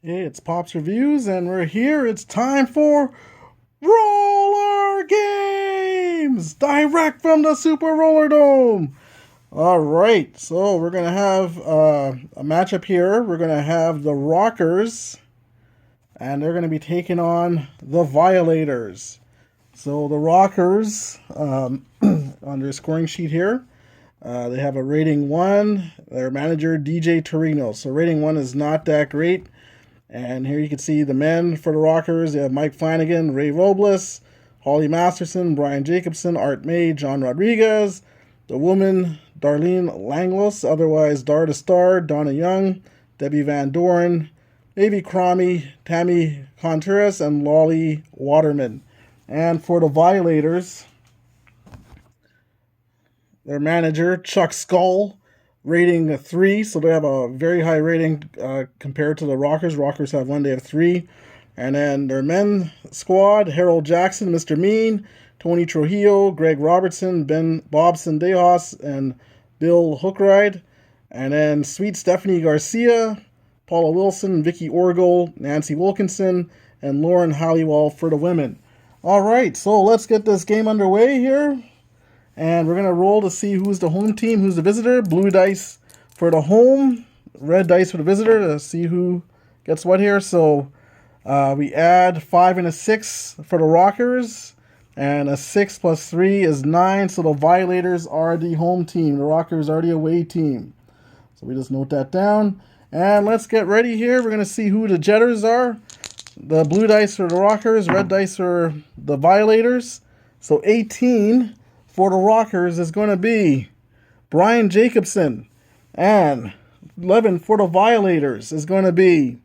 Hey, it's Pops Reviews, and we're here. It's time for Roller Games! Direct from the Super Roller Dome! Alright, so we're going to have a matchup here. We're going to have the Rockers, and they're going to be taking on the Violators. So the Rockers, on their scoring sheet here, they have a rating 1. Their manager, DJ Torino. So rating 1 is not that great. And here you can see the men for the Rockers. They have Mike Flanagan, Ray Robles, Holly Masterson, Brian Jacobson, Art May, John Rodriguez. The woman, Darlene Langlos, otherwise Dar to Star, Donna Young, Debbie Van Doren, Navy Cromie, Tammy Contreras, and Lolly Waterman. And for the Violators, their manager, Chuck Skull, rating 3, so they have a very high rating compared to the Rockers. Rockers have 1, they have 3. And then their men squad, Harold Jackson, Mr. Mean, Tony Trujillo, Greg Robertson, Ben Bobson Dejos, and Bill Hookride. And then Sweet Stephanie Garcia, Paula Wilson, Vicky Orgel, Nancy Wilkinson, and Lauren Halliwell for the women. All right, so let's get this game underway here. And we're going to roll to see who's the home team, who's the visitor. Blue dice for the home, red dice for the visitor to see who gets what here. So we add 5 and a 6 for the Rockers. And a 6 plus 3 is 9. So the Violators are the home team. The Rockers are the away team. So we just note that down. And let's get ready here. We're going to see who the Jetters are. The blue dice for the Rockers, red dice for the Violators. So 18 for the Rockers is going to be Brian Jacobson, and 11 for the Violators is going to be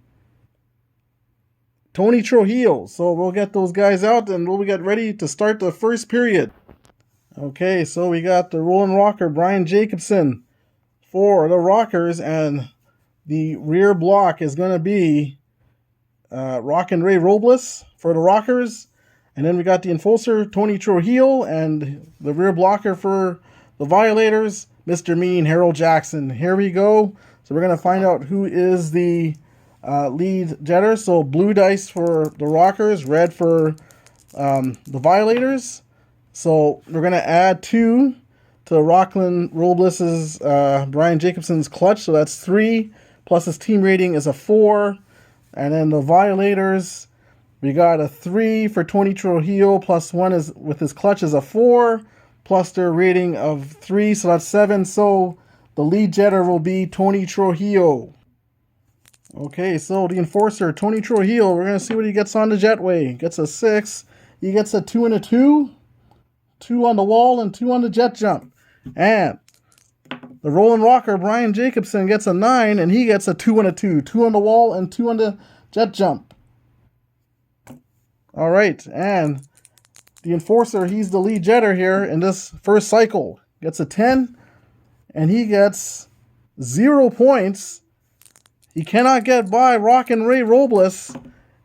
Tony Trujillo. So we'll get those guys out and we'll get ready to start the first period. Okay, so we got the rolling rocker, Brian Jacobson, for the Rockers, and the rear block is going to be Rockin' Ray Robles for the Rockers. And then we got the enforcer, Tony Trujillo, and the rear blocker for the Violators, Mr. Mean, Harold Jackson. Here we go. So we're going to find out who is the lead jetter. So blue dice for the Rockers, red for the Violators. So we're going to add 2 to Rocklin Robles' Brian Jacobson's clutch. So that's 3, plus his team rating is a 4. And then the Violators, we got a 3 for Tony Trujillo, plus 1 is with his clutch is a 4, plus their rating of 3, so that's 7. So the lead jetter will be Tony Trujillo. Okay, so the enforcer, Tony Trujillo, we're going to see what he gets on the jetway. He gets a 6. He gets a 2 and a 2. 2 on the wall and 2 on the jet jump. And the rolling rocker, Brian Jacobson, gets a 9, and he gets a 2 and a 2. 2 on the wall and 2 on the jet jump. All right, and the enforcer, he's the lead jetter here in this first cycle. Gets a 10, and he gets 0 points. He cannot get by Rockin' Ray Robles,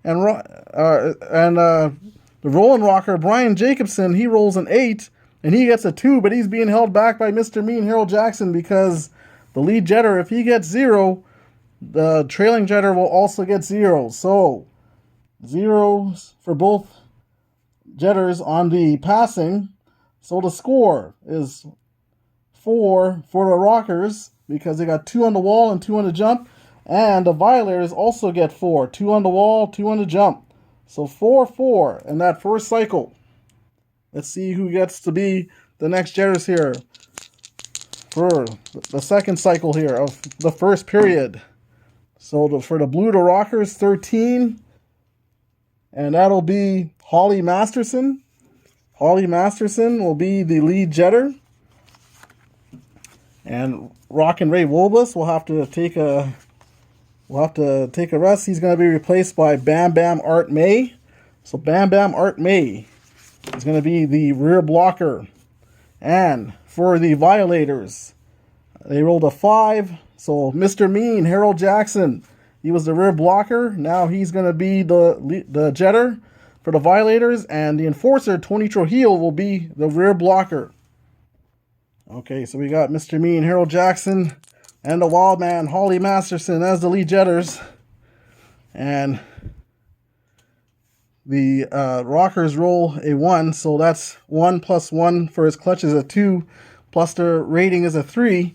and the rolling rocker, Brian Jacobson, he rolls an 8, and he gets a 2, but he's being held back by Mr. Mean, Harold Jackson, because the lead jetter, if he gets 0, the trailing jetter will also get 0. So 0s for both jetters on the passing. So the score is 4 for the Rockers because they got 2 on the wall and 2 on the jump. And the Violators also get 4. 2 on the wall, 2 on the jump. So 4-4 in that first cycle. Let's see who gets to be the next jetters here for the second cycle here of the first period. So for the blue, the Rockers, 13. And that'll be Holly Masterson. Holly Masterson will be the lead jetter. And Rockin' Ray Robles will have to take a rest. He's going to be replaced by Bam Bam Art May. So Bam Bam Art May is going to be the rear blocker. And for the Violators, they rolled a 5. So Mr. Mean, Harold Jackson, he was the rear blocker. Now he's going to be the jetter for the Violators. And the enforcer, Tony Trujillo, will be the rear blocker. Okay, so we got Mr. Mean, Harold Jackson, and the Wild Man, Holly Masterson, as the lead jetters. And the Rockers roll a 1, so that's 1 plus 1 for his clutch is a 2, plus their rating is a 3.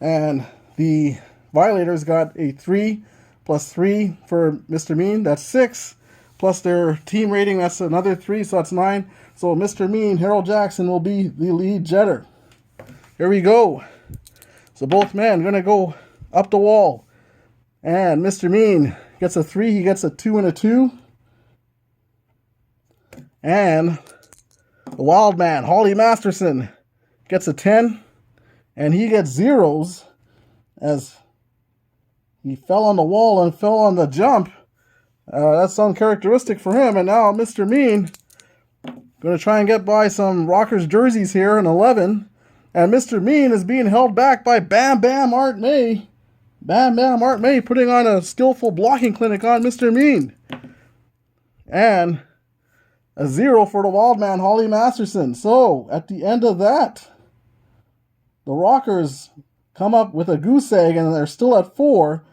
And the Violators got a 3 plus 3 for Mr. Mean, that's 6. Plus their team rating, that's another 3, so that's 9. So Mr. Mean, Harold Jackson, will be the lead jetter. Here we go. So both men going to go up the wall. And Mr. Mean gets a 3, he gets a 2 and a 2. And the Wild Man, Holly Masterson, gets a 10. And he gets zeros as he fell on the wall and fell on the jump. That's uncharacteristic for him. And now Mr. Mean going to try and get by some Rockers jerseys here in 11. And Mr. Mean is being held back by Bam Bam Art May. Bam Bam Art May putting on a skillful blocking clinic on Mr. Mean. And a 0 for the Wild Man, Holly Masterson. So, at the end of that, the Rockers come up with a goose egg, and they're still at 4.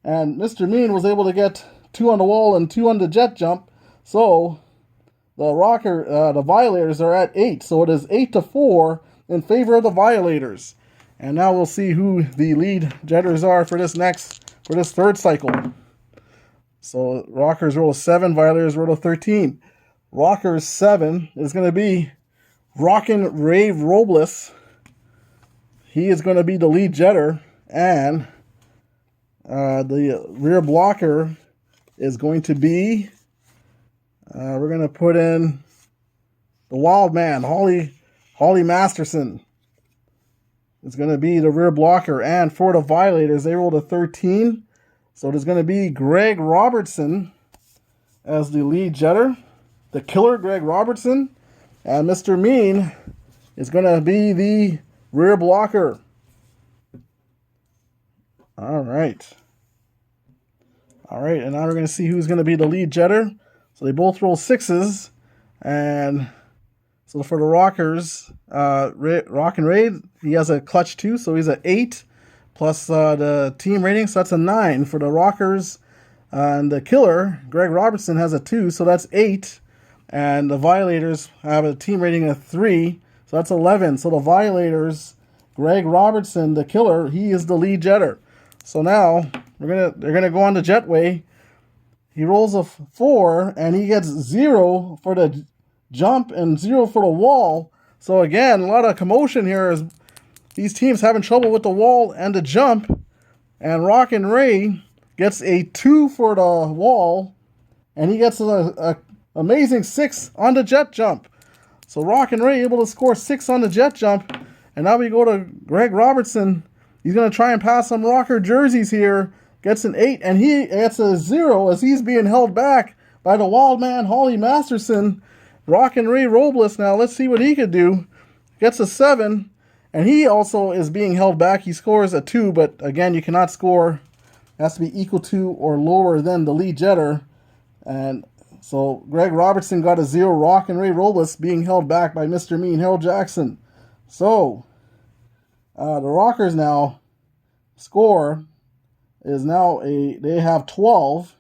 And Mr. Mean was able to get 2 on the wall and 2 on the jet jump. So, the Violators are at 8. So, it is 8-4 in favor of the Violators. And now we'll see who the lead jetters are for this third cycle. So, Rockers roll a 7, Violators roll a 13. Rockers 7 is going to be Rockin' Ray Robles. He is going to be the lead jetter. And the rear blocker is going to be, we're going to put in the Wild Man, Holly Masterson. It's going to be the rear blocker. And for the Violators, they rolled a 13. So there's going to be Greg Robertson as the lead jetter. The killer, Greg Robertson. And Mr. Mean is going to be the rear blocker. All right. And now we're going to see who's going to be the lead jetter. So they both roll 6s. And so for the Rockers, Rockin' Ray, he has a clutch 2, so he's an 8. Plus the team rating, so that's a 9 for the Rockers. And the killer, Greg Robertson, has a 2, so that's 8. And the Violators have a team rating of 3, so that's 11. So the Violators, Greg Robertson, the killer, he is the lead jetter. So now they're gonna go on the jetway. He rolls a 4, and he gets 0 for the jump and 0 for the wall. So again, a lot of commotion here as these teams having trouble with the wall and the jump. And Rockin' Ray gets a 2 for the wall, and he gets a amazing 6 on the jet jump. So Rockin' Ray able to score 6 on the jet jump. And now we go to Greg Robertson. He's going to try and pass some Rocker jerseys here. Gets an 8, and he gets a 0 as he's being held back by the Wild Man, Holly Masterson. Rockin' Ray Robles, now let's see what he could do. Gets a 7, and he also is being held back. He scores a 2, but again, you cannot score. It has to be equal to or lower than the lead jetter. And so Greg Robertson got a 0. Rockin' Ray Robles being held back by Mr. Mean, Harold Jackson. So the Rockers now score is now they have 12.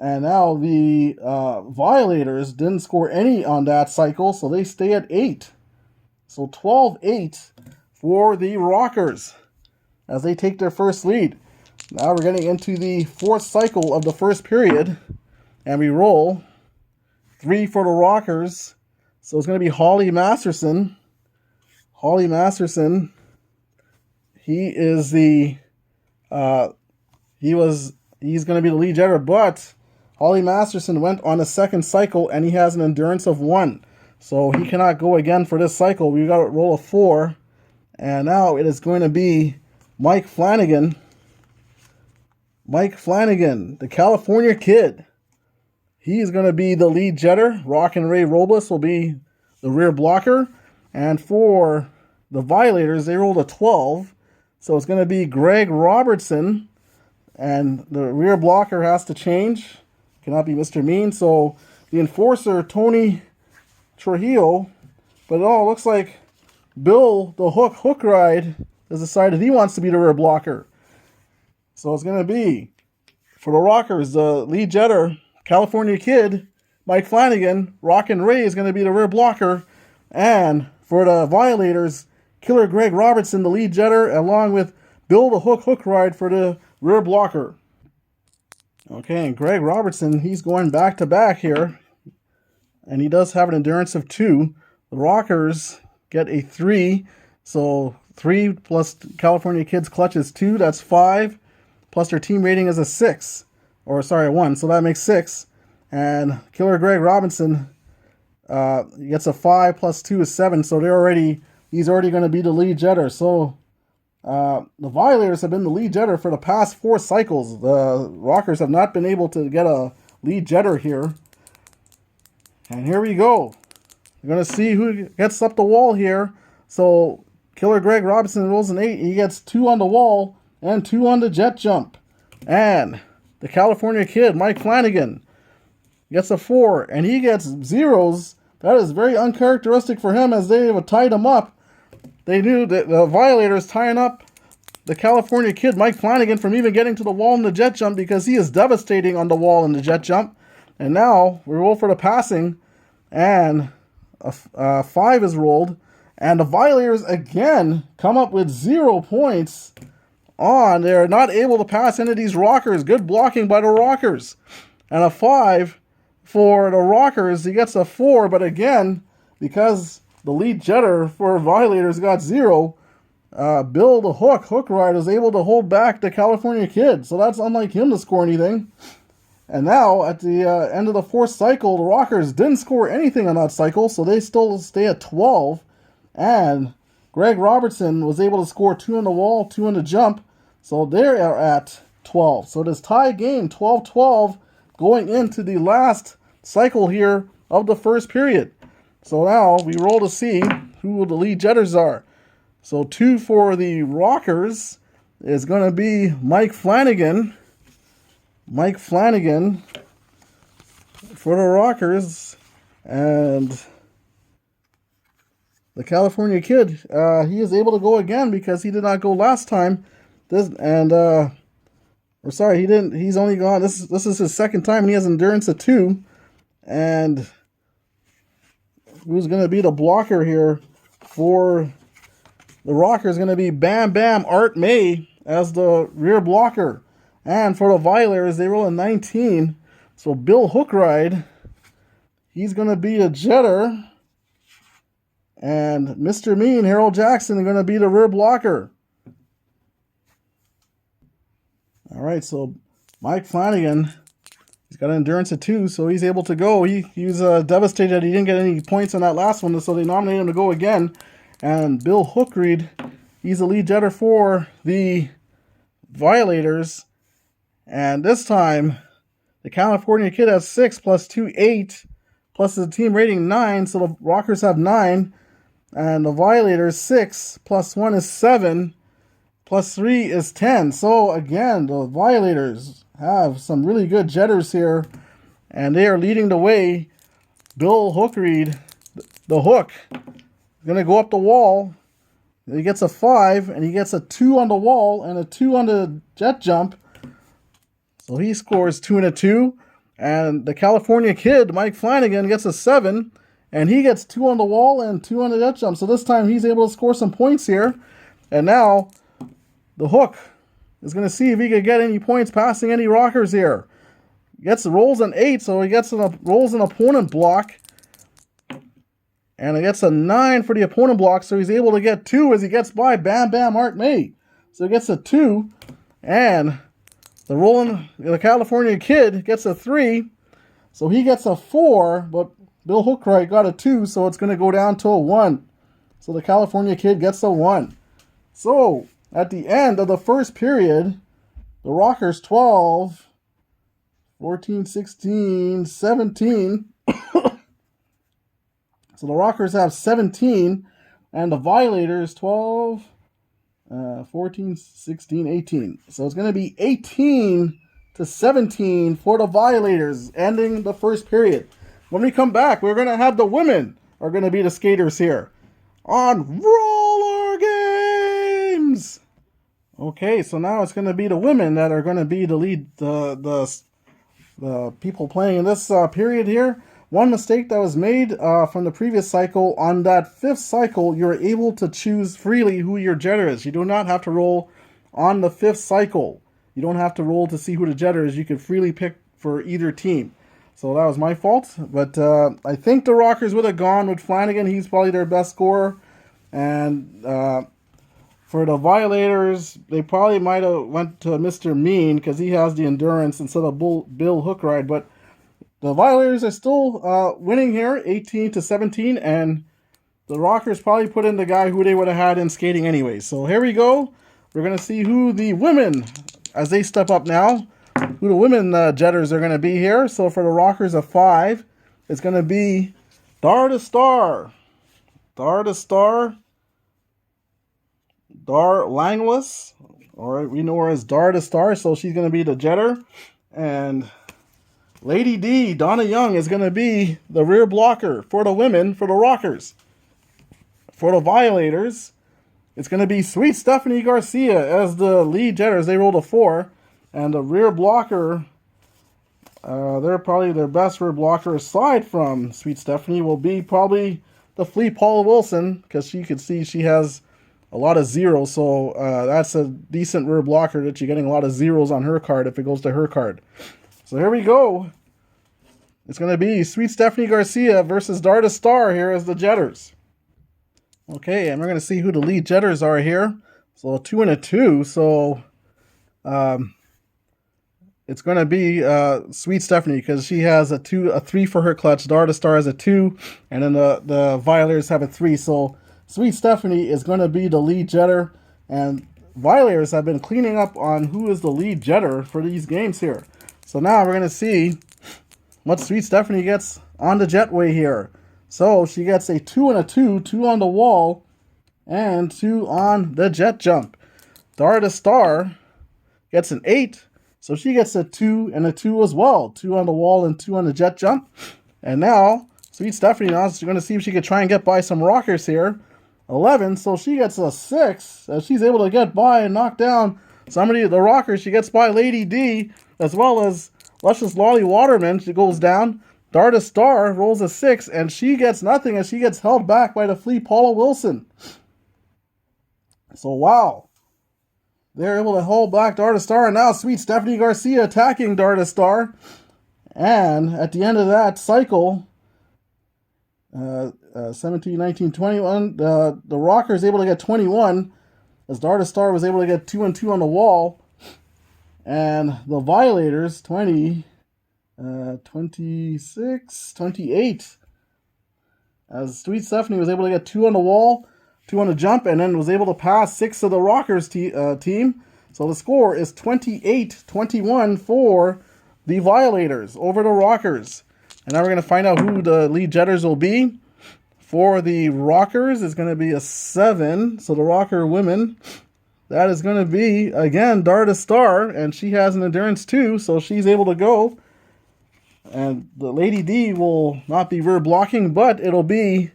And now the Violators didn't score any on that cycle, so they stay at 8. So 12-8 for the Rockers as they take their first lead. Now we're getting into the fourth cycle of the first period. And we roll 3 for the Rockers. So it's going to be Holly Masterson. Holly Masterson. He is the he's going to be the lead jetter, but Holly Masterson went on a second cycle and he has an endurance of 1. So he cannot go again for this cycle. We got to roll a 4. And now it is going to be Mike Flanagan. Mike Flanagan, the California Kid. He is going to be the lead jetter. Rockin' Ray Robles will be the rear blocker. And for the Violators, they rolled a 12. So it's going to be Greg Robertson. And the rear blocker has to change. Cannot be Mr. Mean. So the enforcer, Tony Trujillo. But it all looks like Bill, the hook ride, has decided he wants to be the rear blocker. So it's going to be For the Rockers, the lead jetter, California Kid, Mike Flanagan, Rockin' Ray is going to be the rear blocker. And for the Violators, Killer Greg Robertson, the lead jetter, along with Bill the Hook Ride for the rear blocker. Okay, and Greg Robertson, he's going back to back here. And he does have an endurance of 2. The Rockers get a 3. So 3 plus California Kid's clutch is 2. That's 5. Plus their team rating is a 6. Or sorry, 1. So that makes 6. And Killer Greg Robinson gets a 5 plus 2 is 7. So he's already going to be the lead jetter. So the Violators have been the lead jetter for the past 4 cycles. The Rockers have not been able to get a lead jetter here. And here we go. We're going to see who gets up the wall here. So Killer Greg Robinson rolls an 8. He gets 2 on the wall and 2 on the jet jump. And the California Kid, Mike Flanagan, gets a 4. And he gets 0s. That is very uncharacteristic for him, as they have tied him up. They knew that the Violators tying up the California Kid, Mike Flanagan, from even getting to the wall in the jet jump, because he is devastating on the wall in the jet jump. And now we roll for the passing, and a 5 is rolled. And the Violators again come up with 0 points on. They're not able to pass into these Rockers. Good blocking by the Rockers. And a 5 for the Rockers. He gets a 4, but again, because the lead jetter for Violators got 0, Bill the Hook Ride is able to hold back the California Kid. So that's unlike him to score anything. And now, at the end of the 4th cycle, the Rockers didn't score anything on that cycle, so they still stay at 12. And Greg Robertson was able to score 2 on the wall, 2 on the jump, so they are at 12. So this tie game, 12-12, going into the last cycle here of the first period. So now we roll to see who the lead jetters are. So 2 for the Rockers is going to be Mike Flanagan. Mike Flanagan for the Rockers. And the California Kid, he is able to go again because he did not go last time. He didn't. He's only gone. This is his second time, and he has endurance of 2. And who's going to be the blocker here for the Rockers? Going to be Bam Bam Art May as the rear blocker. And for the Violators, they roll a 19. So Bill Hook Ride, he's going to be a jetter. And Mr. Mean, Harold Jackson, are going to be the rear blocker. All right, so Mike Flanagan, he's got an endurance of 2, so he's able to go. He was devastated that he didn't get any points on that last one, so they nominated him to go again. And Bill Hook Ride, he's the lead jetter for the Violators. And this time, the California Kid has 6 plus 2, 8, plus the team rating 9, so the Rockers have 9. And the Violators, 6 plus 1 is 7, plus 3 is 10. So again, the Violators have some really good jetters here, and they are leading the way. Bill Hook Ride, the Hook, is going to go up the wall. He gets a 5, and he gets a 2 on the wall and a 2 on the jet jump. So he scores 2 and a 2. And the California Kid, Mike Flanagan, gets a 7. And he gets 2 on the wall and 2 on the jet jump. So this time he's able to score some points here. And now the Hook is going to see if he can get any points passing any Rockers here. Rolls an 8, so he rolls an opponent block. And he gets a 9 for the opponent block, so he's able to get 2 as he gets by Bam Bam Art May. So he gets a 2. And the California Kid gets a 3. So he gets a 4, but Bill Hook Ride got a 2, so it's going to go down to a 1. So the California Kid gets a 1. So at the end of the first period, the Rockers 12, 14, 16, 17. So the Rockers have 17, and the Violators 12, 14, 16, 18. So it's going to be 18-17 for the Violators, ending the first period. When we come back, we're going to have the women are going to be the skaters here on Roller Games. Okay, so now it's going to be the women that are going to be the lead, the people playing in this period here. One mistake that was made from the previous cycle, on that 5th cycle, you're able to choose freely who your jetter is. You do not have to roll on the 5th cycle. You don't have to roll to see who the jetter is. You can freely pick for either team. So that was my fault. But I think the Rockers would have gone with Flanagan. He's probably their best scorer. And for the Violators, they probably might have went to Mr. Mean because he has the endurance instead of Bill Hookride. But the Violators are still winning here, 18-17, and the Rockers probably put in the guy who they would have had in skating anyway. So here we go. We're going to see who the women, as they step up now, who the women jetters are going to be here. So for the Rockers, a 5, it's going to be Dar to Star. Dar to Star. Dar Langlis. All right, we know her as Dar to Star, so she's going to be the jetter. And Lady D, Donna Young, is going to be the rear blocker for the women, for the Rockers. For the Violators, it's going to be Sweet Stephanie Garcia as the lead jetters. They rolled a 4. And the rear blocker, they're probably their best rear blocker aside from Sweet Stephanie will be probably the Flea Paula Wilson, because you can see she has a lot of zeros. So that's a decent rear blocker that you're getting a lot of zeros on her card if it goes to her card. So here we go. It's going to be Sweet Stephanie Garcia versus Dar to Star here as the jetters. Okay, and we're going to see who the lead jetters are here. So a 2 and a 2. So it's going to be Sweet Stephanie because she has a 3 for her clutch. Dar to Star has a 2, and then the Violators have a 3. So Sweet Stephanie is going to be the lead jetter, and Violators have been cleaning up on who is the lead jetter for these games here. So now we're going to see what Sweet Stephanie gets on the jetway here. So she gets a 2 and a 2, 2 on the wall, and 2 on the jet jump. Dar to Star gets an 8, so she gets a 2 and a 2 as well. 2 on the wall and 2 on the jet jump. And now, Sweet Stephanie now is going to see if she can try and get by some Rockers here. 11, so she gets a 6. She's able to get by and knock down somebody, the Rockers. She gets by Lady D, as well as Luscious Lolly Waterman. She goes down. Dar to Star rolls a 6, and she gets nothing as she gets held back by the Flea Paula Wilson. So, wow. They're able to hold back Dar to Star, and now Sweet Stephanie Garcia attacking Dar to Star. And at the end of that cycle, 17, 19, 21, the Rocker is able to get 21, as Dar to Star was able to get 2 and 2 on the wall. And the Violators, 20, 26, 28, as Sweet Stephanie was able to get 2 on the wall, 2 on the jump, and then was able to pass 6 of the Rockers team. So the score is 28-21 for the Violators over the Rockers. And now we're going to find out who the lead jetters will be. For the Rockers, it's going to be a 7. So the Rocker women, that is going to be, again, Dar to Star. And she has an endurance too, so she's able to go. And the Lady D will not be rear blocking, but it'll be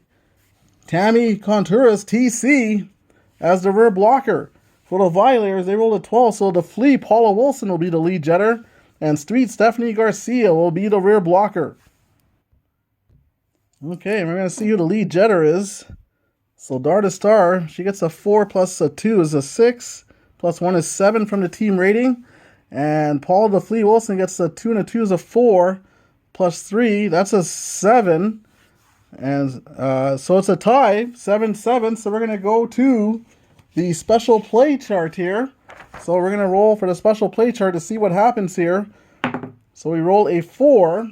Tammy Contreras, TC, as the rear blocker. For the Violators, they rolled a 12, so the Flea Paula Wilson will be the lead jetter. And Sweet Stephanie Garcia will be the rear blocker. Okay, we're going to see who the lead jetter is. So Dar to Star, she gets a 4 plus a 2 is a 6. Plus 1 is 7 from the team rating. And Paul the Flea Wilson gets a 2 and a 2 is a 4. Plus 3, that's a 7. And so it's a tie, 7-7. So we're going to go to the special play chart here. So we're going to roll for the special play chart to see what happens here. So we roll a 4.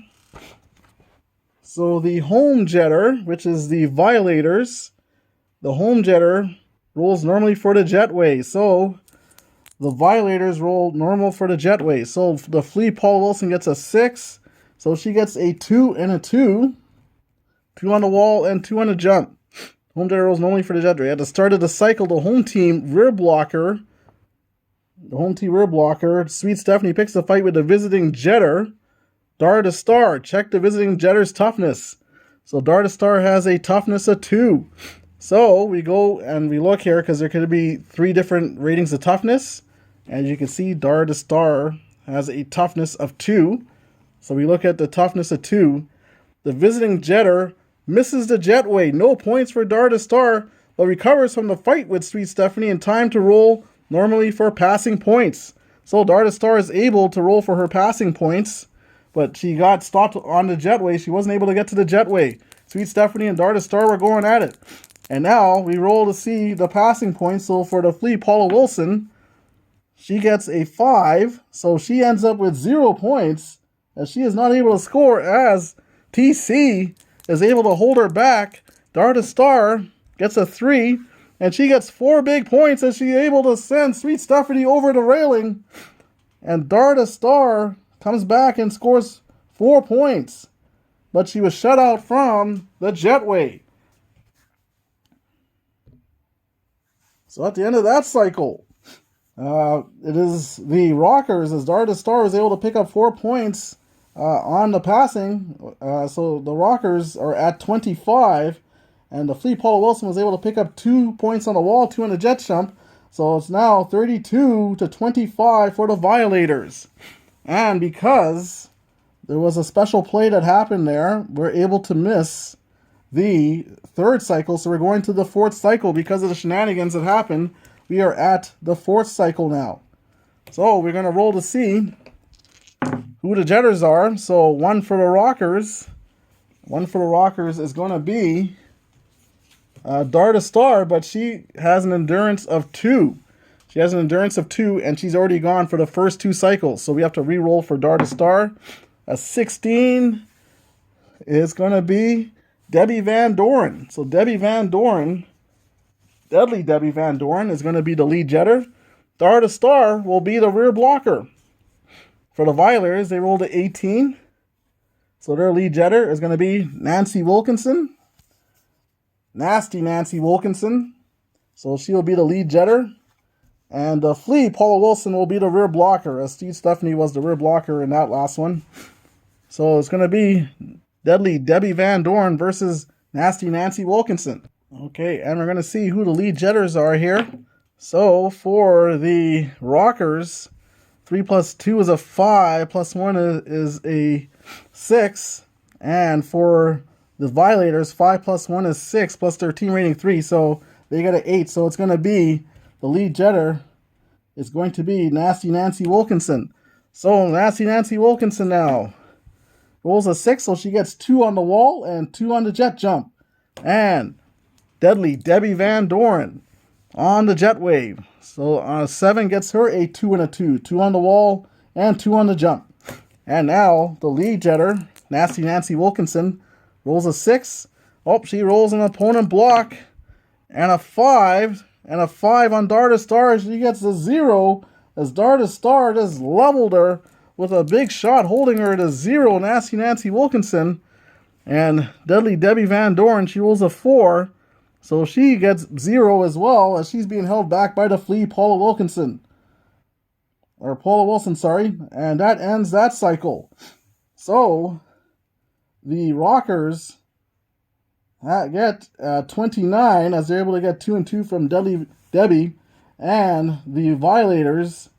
So the home jetter, which is the Violators, the home jetter rolls normally for the jetway. So the Violators roll normal for the jetway. So the Flea Paul Wilson gets a 6. So she gets a 2 and a 2. 2 on the wall and 2 on the jump. Home jetter rolls normally for the jetway. At the start of the cycle, the home team rear blocker, Sweet Stephanie picks the fight with the visiting jetter. Dar to Star, check the visiting jetter's toughness. So Dar to Star has a toughness of 2. So we go and we look here because there could be 3 different ratings of toughness. As you can see, Dara the Star has a toughness of 2. So we look at the toughness of 2. The visiting jetter misses the jetway. No points for Dara the Star, but recovers from the fight with Sweet Stephanie in time to roll normally for passing points. So Dara the Star is able to roll for her passing points, but she got stopped on the jetway. She wasn't able to get to the jetway. Sweet Stephanie and Dara the Star were going at it. And now we roll to see the passing points. So for the flea, Paula Wilson, she gets a 5. So she ends up with 0 points, as she is not able to score, as TC is able to hold her back. Dara the Star gets a 3, and she gets 4 big points as she's able to send Sweet Stephanie over the railing. And Dara the Star comes back and scores 4 points, but she was shut out from the jetway. So at the end of that cycle, it is the Rockers, as Dara the Star was able to pick up 4 points on the passing. So the Rockers are at 25, and the flea, Paula Wilson, was able to pick up 2 points on the wall, 2 on the jet jump. So it's now 32 to 25 for the Violators. And because there was a special play that happened there, we're able to miss the 3rd cycle. So we're going to the 4th cycle because of the shenanigans that happened. We are at the 4th cycle now. So we're going to roll to see who the jetters are. So one for the Rockers. One for the Rockers is going to be Dara the Star, but she has an endurance of 2. She has an endurance of 2, and she's already gone for the first 2 cycles. So we have to re-roll for Dara the Star. A 16 is going to be Debbie Van Doren. So Debbie Van Doren, Deadly Debbie Van Doren, is going to be the lead jetter. Dara the Star will be the rear blocker. For the Violators, they rolled a 18. So their lead jetter is going to be Nancy Wilkinson. Nasty Nancy Wilkinson. So she will be the lead jetter. And the flea, Paula Wilson, will be the rear blocker, as Steve Stephanie was the rear blocker in that last one. So it's going to be Deadly Debbie Van Doren versus Nasty Nancy Wilkinson. Okay, and we're going to see who the lead jetters are here. So for the Rockers, 3 plus 2 is a 5, plus 1 is a 6. And for the Violators, 5 plus 1 is 6, plus their team rating 3. So they get an 8. So it's going to be, the lead jetter is going to be Nasty Nancy Wilkinson. So Nasty Nancy Wilkinson now rolls a 6, so she gets 2 on the wall and 2 on the jet jump. And Deadly Debbie Van Doren on the jet wave. So 7 gets her a 2 and a 2. 2 on the wall and 2 on the jump. And now the lead jetter, Nasty Nancy Wilkinson, rolls a 6. Oh, she rolls an opponent block and a 5. And a 5 on Dara the Star. She gets a 0 as Dara the Star just leveled her with a big shot, holding her at a 0. Nasty Nancy Wilkinson. And Deadly Debbie Van Doren, she rolls a 4. So she gets 0 as well, as she's being held back by the flea, Paula Wilson, sorry. And that ends that cycle. So the Rockers get 29, as they're able to get 2 and 2 from Deadly Debbie. And the Violators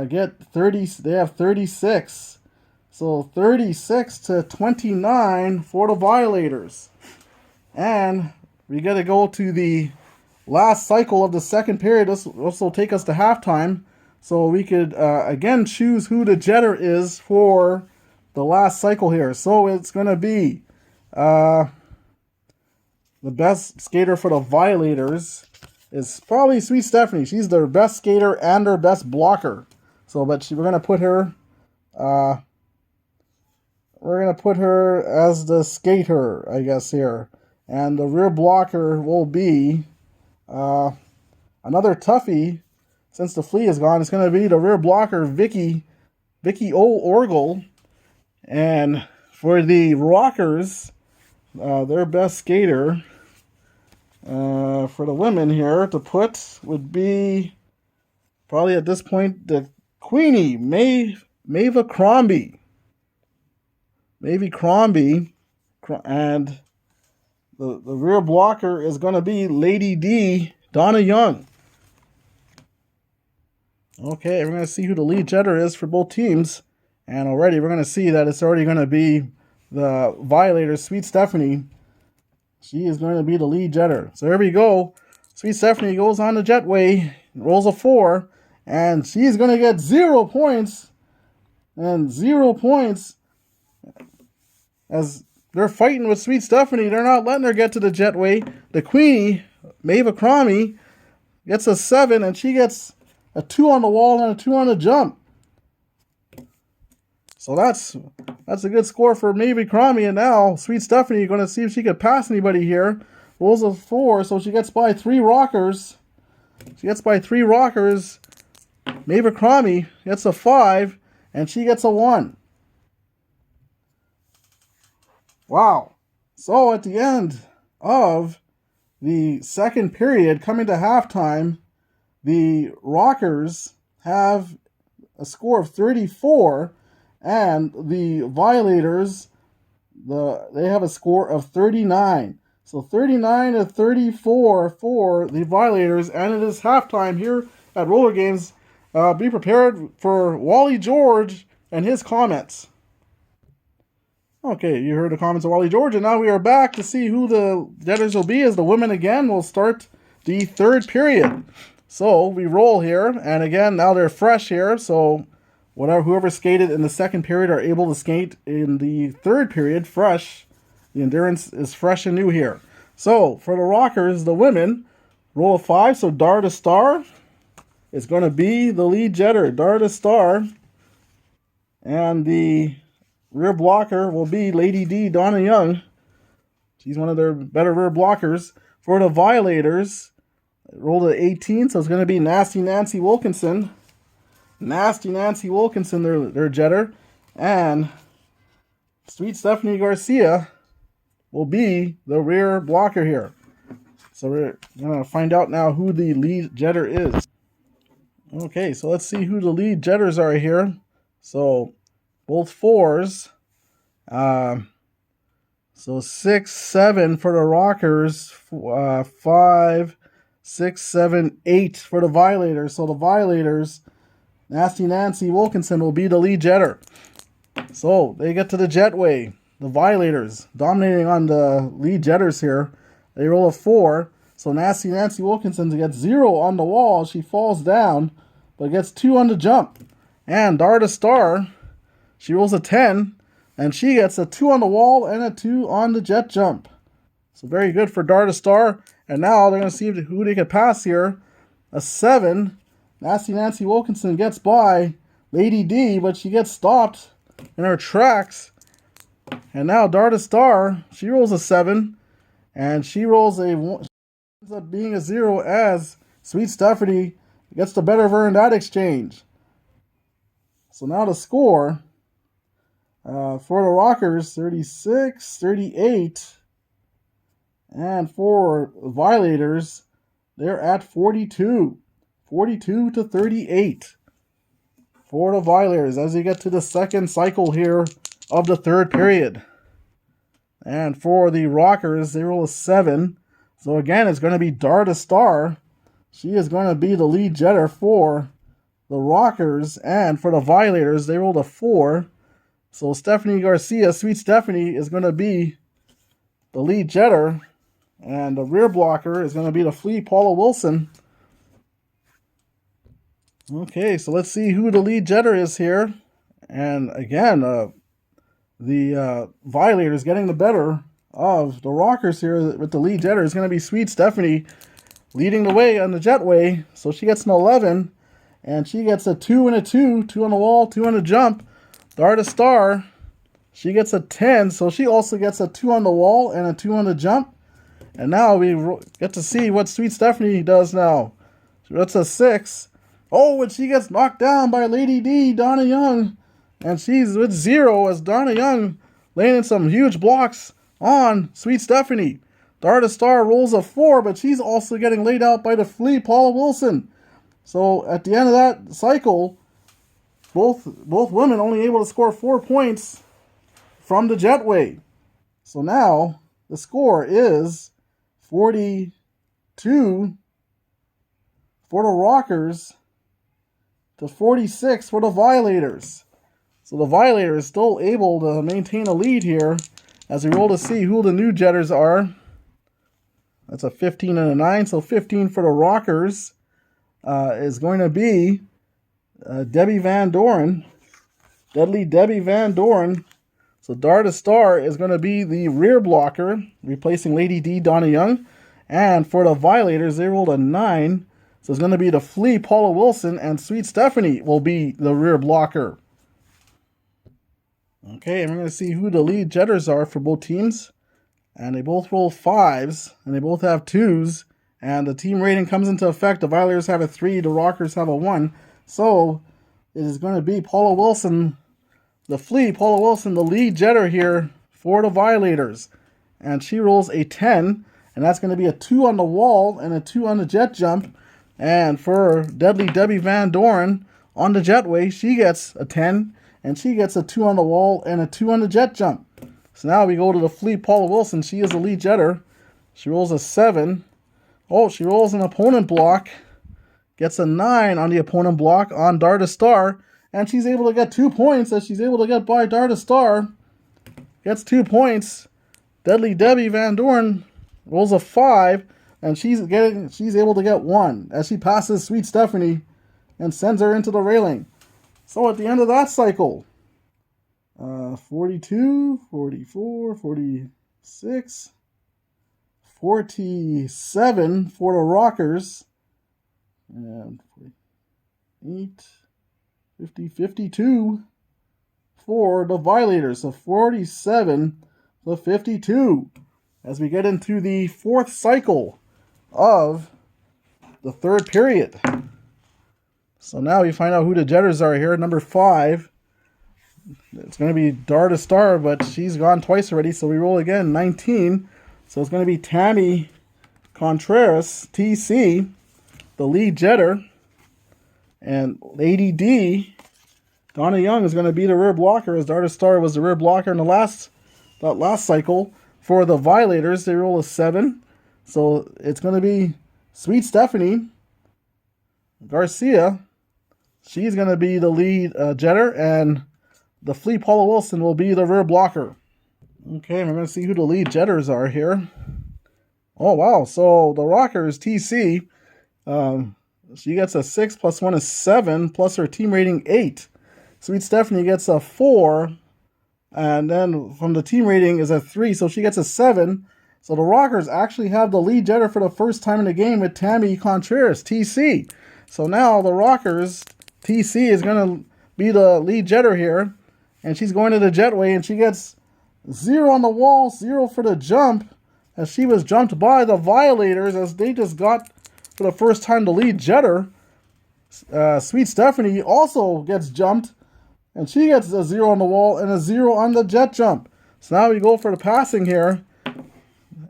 get 30. They have 36. So 36 to 29 for the Violators. And we got to go to the last cycle of the second period. This will take us to halftime. So we could, again, choose who the jetter is for the last cycle here. So it's going to be the best skater for the Violators is probably Sweet Stephanie. She's their best skater and their best blocker. So, but we're going to put her... we're going to put her as the skater, I guess, here. And the rear blocker will be another toughie. Since the flea is gone, it's going to be the rear blocker, Vicky O'Orgel. And for the Rockers, their best skater for the women here to put would be probably at this point the Queenie, Maeva Crombie. Maybe Crombie, and the rear blocker is going to be Lady D, Donna Young. Okay, we're going to see who the lead jetter is for both teams. And already we're going to see that it's already going to be the Violators, Sweet Stephanie. She is going to be the lead jetter. So here we go. Sweet Stephanie goes on the jetway, rolls a 4, and she's going to get 0 points. And 0 points as they're fighting with Sweet Stephanie. They're not letting her get to the jetway. The Queenie, Maeve Cromie, gets a 7, and she gets a 2 on the wall and a 2 on the jump. So that's a good score for Maeve Cromie. And now Sweet Stephanie going to see if she could pass anybody here. Rolls a 4, so she gets by 3 rockers. She gets by 3 rockers. Maeve Cromie gets a 5, and she gets a 1. Wow. So at the end of the second period, coming to halftime, the Rockers have a score of 34, and the Violators, they have a score of 39. So 39 to 34 for the Violators, and it is halftime here at Roller Games. Be prepared for Wally George and his comments. Okay, you heard the comments of Wally George, and now we are back to see who the jetters will be, as the women again will start the third period. So we roll here, and again, now they're fresh here, so whoever skated in the second period are able to skate in the third period fresh. The endurance is fresh and new here. So for the Rockers, the women, roll a 5, so Dart a Star is going to be the lead jetter. Dart a Star, and the rear blocker will be Lady D, Donna Young. She's one of their better rear blockers. For the Violators, rolled an 18, so it's going to be Nasty Nancy Wilkinson. Nasty Nancy Wilkinson, their jetter. And Sweet Stephanie Garcia will be the rear blocker here. So we're going to find out now who the lead jetter is. Okay, so let's see who the lead jetters are here. So both 4s. So 6, 7 for the Rockers. 5, 6, 7, 8 for the Violators. So the Violators, Nasty Nancy Wilkinson will be the lead jetter. So they get to the jetway. The Violators dominating on the lead jetters here. They roll a 4. So Nasty Nancy Wilkinson gets 0 on the wall. She falls down, but gets 2 on the jump. And Dart a Star, she rolls a 10, and she gets a 2 on the wall and a 2 on the jet jump. So very good for Dart a Star. And now they're going to see who they can pass here. A 7. Nasty Nancy Wilkinson gets by Lady D, but she gets stopped in her tracks. And now Dart a Star, she rolls a 7, and she rolls a 1. Ends up being a 0 as Sweet Stephanie gets the better of her in that exchange. So now the score for the Rockers, 36, 38. And for the Violators, they're at 42. 42 to 38 for the Violators as you get to the second cycle here of the third period. And for the Rockers, they roll a 7. So again, it's going to be Dart a Star. She is going to be the lead jetter for the Rockers. And for the Violators, they rolled a 4. So Stephanie Garcia, Sweet Stephanie, is going to be the lead jetter. And the rear blocker is going to be the Flea Paula Wilson. Okay, so let's see who the lead jetter is here. And again, the Violators getting the better of the Rockers here with the lead jetter is going to be Sweet Stephanie leading the way on the jetway. So she gets an 11, and she gets a 2 and a 2, 2 on the wall, 2 on the jump. Dart a Star, she gets a 10, so she also gets a 2 on the wall and a 2 on the jump. And now we get to see what Sweet Stephanie does now. That's a 6. Oh, and she gets knocked down by Lady D, Donna Young. And she's with 0 as Donna Young laying in some huge blocks on Sweet Stephanie. Dart a Star rolls a 4, but she's also getting laid out by the Flea Paula Wilson. So at the end of that cycle, both women only able to score 4 points from the jetway. So now the score is 42 for the Rockers to 46 for the Violators. So the Violators still able to maintain a lead here as we roll to see who the new Jetters are. That's a 15 and a 9. So 15 for the Rockers is going to be Debbie Van Doren. Deadly Debbie Van Doren. So Darta Star is going to be the rear blocker, replacing Lady D, Donna Young. And for the Violators, they rolled a 9. So it's going to be the Flea, Paula Wilson, and Sweet Stephanie will be the rear blocker. Okay, and we're going to see who the lead Jetters are for both teams. And they both roll 5s, and they both have 2s. And the team rating comes into effect. The Violators have a 3, the Rockers have a 1. So it is going to be Paula Wilson, the Flea, Paula Wilson, the lead Jetter here for the Violators. And she rolls a 10, and that's going to be a 2 on the wall and a 2 on the jet jump. And for Deadly Debbie Van Doren on the jetway, she gets a 10, and she gets a 2 on the wall and a 2 on the jet jump. So now we go to the Flea, Paula Wilson. She is the lead Jetter. She rolls a 7. Oh, she rolls an opponent block. Gets a 9 on the opponent block on Darta Star. And she's able to get 2 points as she's able to get by Darta Star. Gets 2 points. Deadly Debbie Van Doren rolls a 5. And she's able to get 1 as she passes Sweet Stephanie and sends her into the railing. So at the end of that cycle, 42, 44, 46, 47 for the Rockers, and 48, 50, 52 for the Violators. So 47 to 52 as we get into the 4th cycle of the 3rd period. So now we find out who the Jetters are here. Number 5. It's going to be Darta Star, but she's gone twice already, so we roll again. 19. So it's going to be Tammy Contreras, TC, the lead Jetter. And Lady D, Donna Young, is going to be the rear blocker, as Darta Star was the rear blocker in that last cycle. For the Violators, they roll a 7. So it's going to be Sweet Stephanie Garcia. She's going to be the lead Jetter, and the Flea, Paula Wilson, will be the rear blocker. Okay, and we're going to see who the lead Jetters are here. Oh, wow. So the Rockers, TC, she gets a 6 plus 1 is 7, plus her team rating 8. Sweet Stephanie gets a 4, and then from the team rating is a 3, so she gets a 7. So the Rockers actually have the lead Jetter for the first time in the game with Tammy Contreras, TC. So now the Rockers, TC, is going to be the lead Jetter here, and she's going to the jetway, and she gets 0 on the wall, 0 for the jump, as she was jumped by the Violators, as they just got, for the first time, the lead Jetter. Sweet Stephanie also gets jumped, and she gets a 0 on the wall and a 0 on the jet jump. So now we go for the passing here,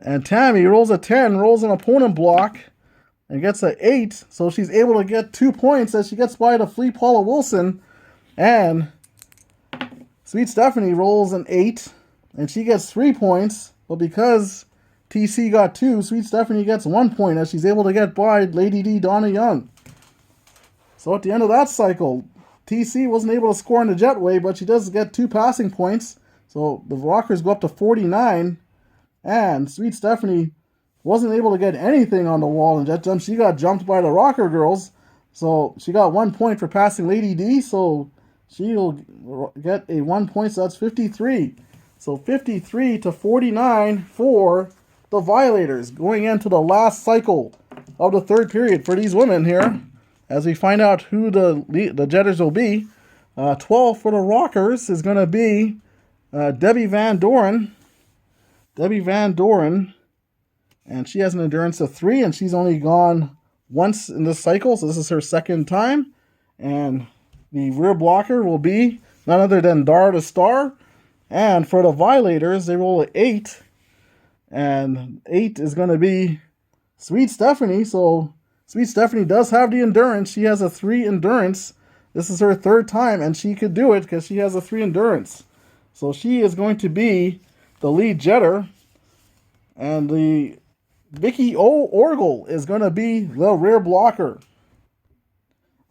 and Tammy rolls a 10, rolls an opponent block, and gets an 8, so she's able to get 2 points as she gets by the Flea, Paula Wilson, and Sweet Stephanie rolls an 8, and she gets 3 points, but because TC got 2, Sweet Stephanie gets 1 point as she's able to get by Lady D, Donna Young. So at the end of that cycle, TC wasn't able to score on the jetway, but she does get 2 passing points, so the Rockers go up to 49, and Sweet Stephanie wasn't able to get anything on the wall in jet jump. She got jumped by the Rocker girls, so she got 1 point for passing Lady D, so she'll get a 1 point, so that's 53. So 53 to 49 for the Violators, going into the last cycle of the 3rd period for these women here, as we find out who the Jetters will be. 12 for the Rockers is going to be Debbie Van Doren. Debbie Van Doren, and she has an endurance of 3, and she's only gone once in this cycle, so this is her 2nd time. And the rear blocker will be none other than Darta Star. And for the Violators, they roll an 8, and 8 is going to be Sweet Stephanie. So Sweet Stephanie does have the endurance. She has a 3 endurance. This is her 3rd time, and she could do it because she has a 3 endurance. So she is going to be the lead Jetter, and the Vicky O. Orgel is going to be the rear blocker.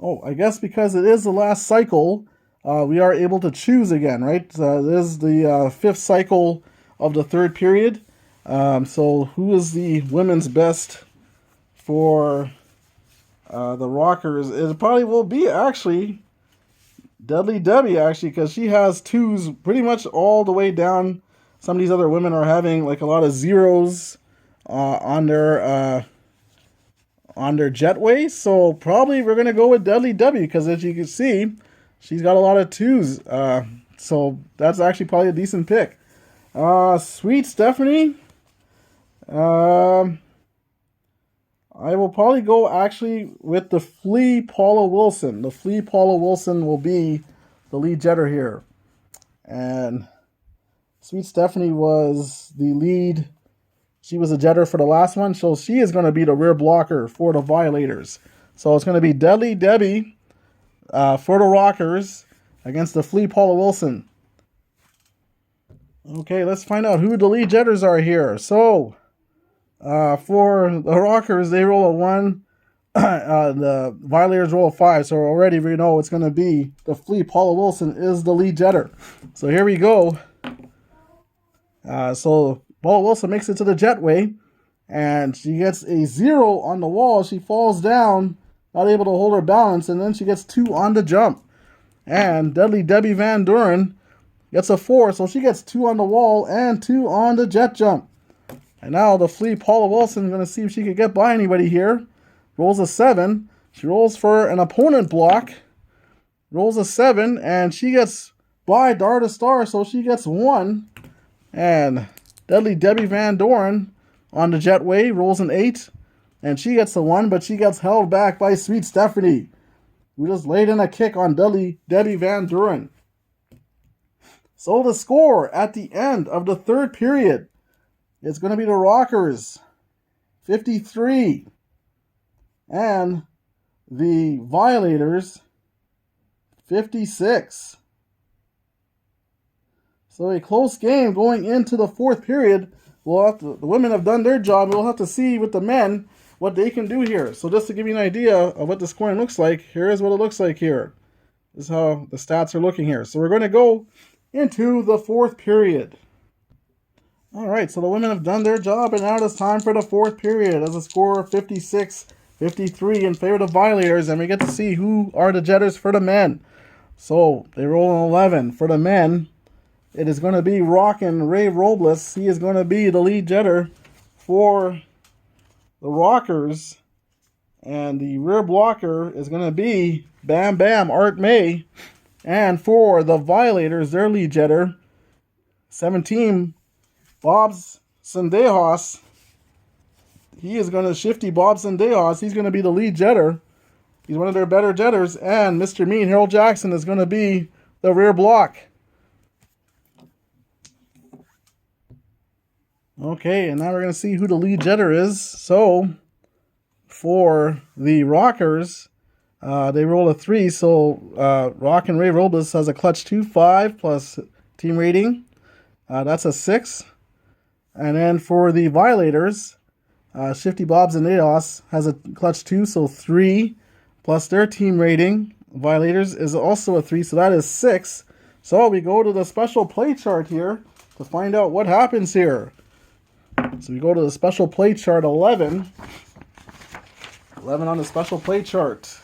Oh, I guess because it is the last cycle, we are able to choose again, right? This is the fifth cycle of the third period. So who is the women's best for the Rockers? It probably will be actually Deadly Debbie, actually, because she has twos pretty much all the way down. Some of these other women are having like a lot of zeros on their jetway. So probably we're gonna go with Deadly Debbie because as you can see, she's got a lot of twos. So that's actually probably a decent pick. Sweet Stephanie. I will probably go actually with the Flea Paula Wilson. The Flea Paula Wilson will be the lead jetter here. And Sweet Stephanie was the lead. She was a jetter for the last one, so she is going to be the rear blocker for the Violators. So it's going to be Deadly Debbie for the Rockers against the Flea Paula Wilson. Okay, let's find out who the lead jetters are here. So, for the Rockers, they roll a 1. The Violators roll a 5. So already we know it's going to be the Flea Paula Wilson is the lead jetter. So here we go. So Paula Wilson makes it to the jetway. And she gets a 0 on the wall. She falls down, not able to hold her balance. And then she gets 2 on the jump. And Deadly Debbie Van Duren gets a 4. So she gets 2 on the wall and 2 on the jet jump. And now the Flea Paula Wilson is going to see if she can get by anybody here. Rolls a 7. She rolls for an opponent block. Rolls a 7. And she gets by Darta Star, so she gets 1. And Deadly Debbie Van Doren on the jetway rolls an 8. And she gets the 1, but she gets held back by Sweet Stephanie, who just laid in a kick on Deadly Debbie Van Doren. So the score at the end of the third period, it's going to be the Rockers, 53, and the Violators, 56. So a close game going into the fourth period. The women have done their job. We'll have to see with the men what they can do here. So just to give you an idea of what the scoring looks like, here is what it looks like here. This is how the stats are looking here. So we're going to go into the fourth period. All right, so the women have done their job, and now it's time for the fourth period as a score of 56-53 in favor of the Violators, and we get to see who are the jetters for the men. So they roll an 11. For the men, it is going to be Rockin' Ray Robles. He is going to be the lead jetter for the Rockers, and the rear blocker is going to be Bam Bam Art May. And for the Violators, their lead jetter, 17, Bob's Sendejas. He is going to Shifty Bob Sendejas. He's going to be the lead jetter. He's one of their better jetters. And Mr. Mean, Harold Jackson, is going to be the rear block. Okay, and now we're going to see who the lead jetter is. So, for the Rockers, they roll a 3. So, Rockin' Ray Robles has a clutch 2-5 plus team rating. That's a 6. And then for the Violators, Shifty Bobs and Naos has a clutch 2, so 3 plus their team rating. Violators is also a 3, so that is 6. So we go to the special play chart here to find out what happens here. So we go to the special play chart 11. 11 on the special play chart.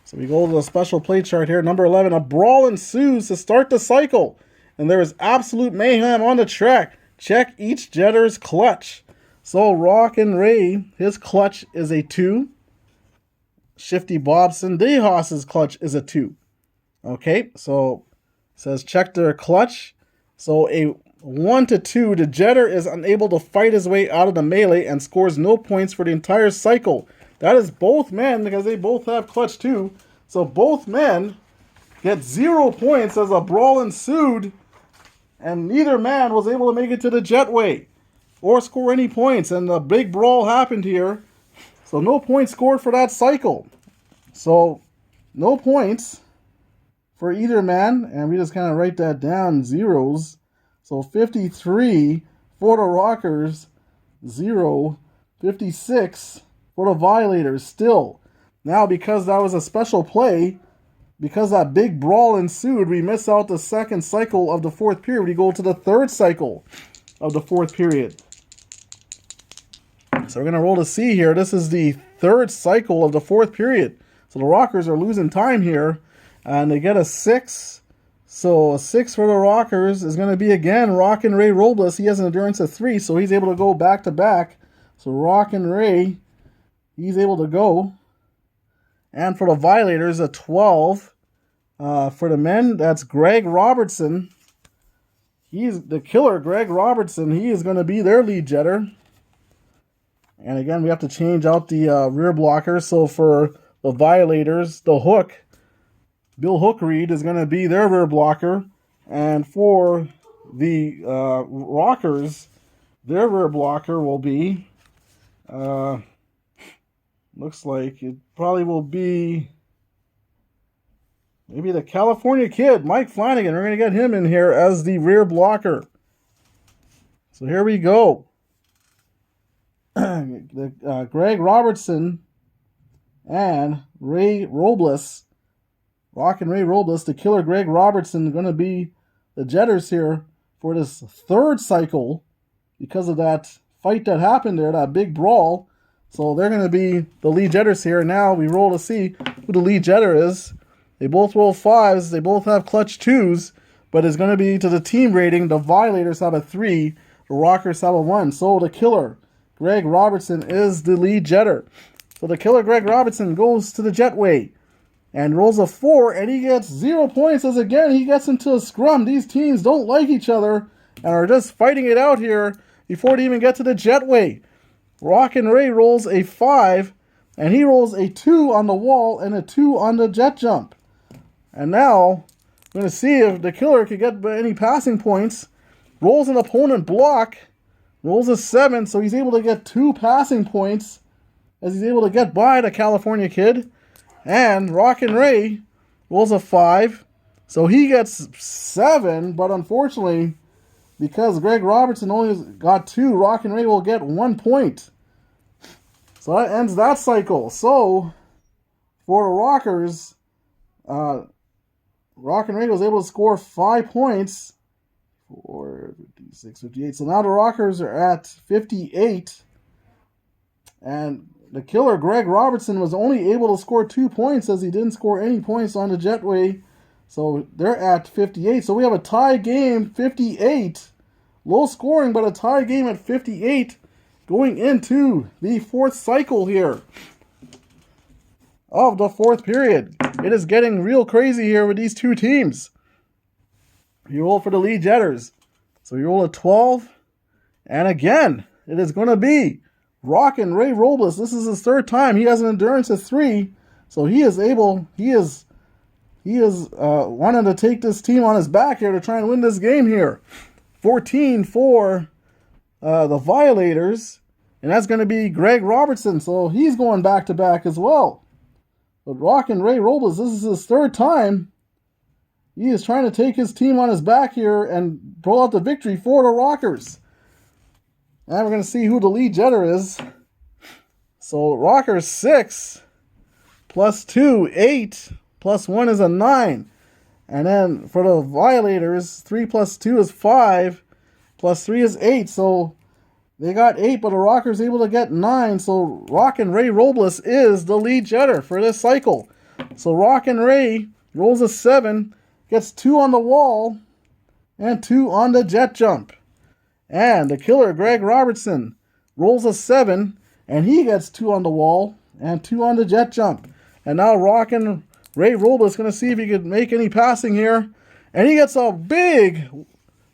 So we go to the special play chart here. Number 11, a brawl ensues to start the cycle. And there is absolute mayhem on the track. Check each jetter's clutch. So Rockin' Ray, his clutch is a 2. Shifty Bob Sendejas' clutch is a 2. Okay, so it says check their clutch. So a 1 to 2, the jetter is unable to fight his way out of the melee and scores no points for the entire cycle. That is both men because they both have clutch 2. So both men get 0 points as a brawl ensued. And neither man was able to make it to the jetway or score any points. And the big brawl happened here. So no points scored for that cycle. So no points for either man. And we just kind of write that down, zeros. So 53 for the Rockers, 0. 56 for the Violators, still Now, because that was a special play, because that big brawl ensued, we miss out the second cycle of the fourth period. We go to the third cycle of the fourth period. So we're going to roll to C here. This is the third cycle of the fourth period. So the Rockers are losing time here, and they get a 6. So a 6 for the Rockers is going to be, again, Rockin' Ray Robles. He has an endurance of 3, so he's able to go back-to-back. So Rockin' Ray, he's able to go. And for the Violators, a 12. For the men, that's Greg Robertson. He's the killer, Greg Robertson. He is going to be their lead jetter. And again, we have to change out the rear blocker. So for the Violators, the Hook, Bill Hook Reed is going to be their rear blocker. And for the Rockers, their rear blocker will be, looks like it probably will be maybe the California Kid, Mike Flanagan. We're going to get him in here as the rear blocker. So here we go. Greg Robertson and Ray Robles, Rockin' Ray Robles, the killer Greg Robertson, going to be the jetters here for this third cycle because of that fight that happened there, that big brawl. So they're going to be the lead jetters here. Now we roll to see who the lead jetter is. They both roll 5s. They both have clutch 2s, but it's going to be to the team rating. The Violators have a 3. The Rockers have a 1. So the killer, Greg Robertson, is the lead jetter. So the killer, Greg Robertson, goes to the jetway and rolls a 4, and he gets 0 points as, again, he gets into a scrum. These teams don't like each other and are just fighting it out here before they even get to the jetway. Rockin' Ray rolls a 5, and he rolls a 2 on the wall and a 2 on the jet jump. And now, we're going to see if the killer can get any passing points. Rolls an opponent block, rolls a 7, so he's able to get 2 passing points as he's able to get by the California Kid. And Rockin' Ray rolls a 5, so he gets 7, but unfortunately, because Greg Robertson only got 2, Rockin' Ray will get 1 point. So that ends that cycle. So, for the Rockers, Rockin' Ray was able to score 5 points. 4, 56, 58. So now the Rockers are at 58. And the killer, Greg Robertson, was only able to score 2 points as he didn't score any points on the jetway. So they're at 58. So we have a tie game, 58. Low scoring, but a tie game at 58 going into the fourth cycle here of the fourth period. It is getting real crazy here with these two teams. You roll for the lead jetters. So you roll a 12. And again, it is going to be Rockin' Ray Robles. This is his third time. He has an endurance of 3. So he is wanting to take this team on his back here to try and win this game here. 14 for the Violators. And that's going to be Greg Robertson. So he's going back-to-back as well. But Rockin' Ray Robles, this is his third time. He is trying to take his team on his back here and pull out the victory for the Rockers. And we're going to see who the lead jetter is. So Rockers 6 plus 2, 8 plus 1 is a 9. And then for the Violators, 3 plus 2 is 5 plus 3 is 8. So they got 8, but the Rockers able to get 9. So Rockin' Ray Robles is the lead jetter for this cycle. So Rockin' Ray rolls a 7, gets 2 on the wall and 2 on the jet jump. And the killer, Greg Robertson, rolls a 7, and he gets 2 on the wall and 2 on the jet jump. And now Rockin' Ray Robles is going to see if he could make any passing here. And he gets a big,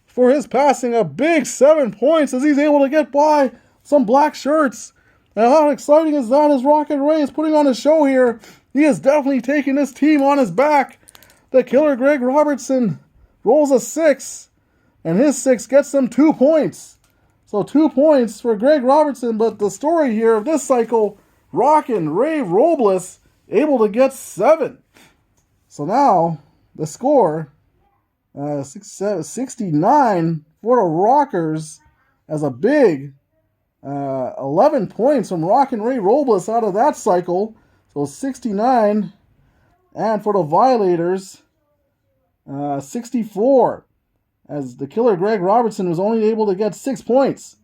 for his passing, a big 7 points as he's able to get by some black shirts. And how exciting is that as Rockin' Ray is putting on a show here. He is definitely taking this team on his back. The killer, Greg Robertson, rolls a 6, and his 6 gets him 2 points. So 2 points for Greg Robertson, but the story here of this cycle, Rockin' Ray Robles able to get 7. So now the score, 69 for the Rockers as a big 11 points from Rockin' Ray Robles out of that cycle. So So 69. And for the Violators, 64. As the killer Greg Robertson was only able to get 6 points.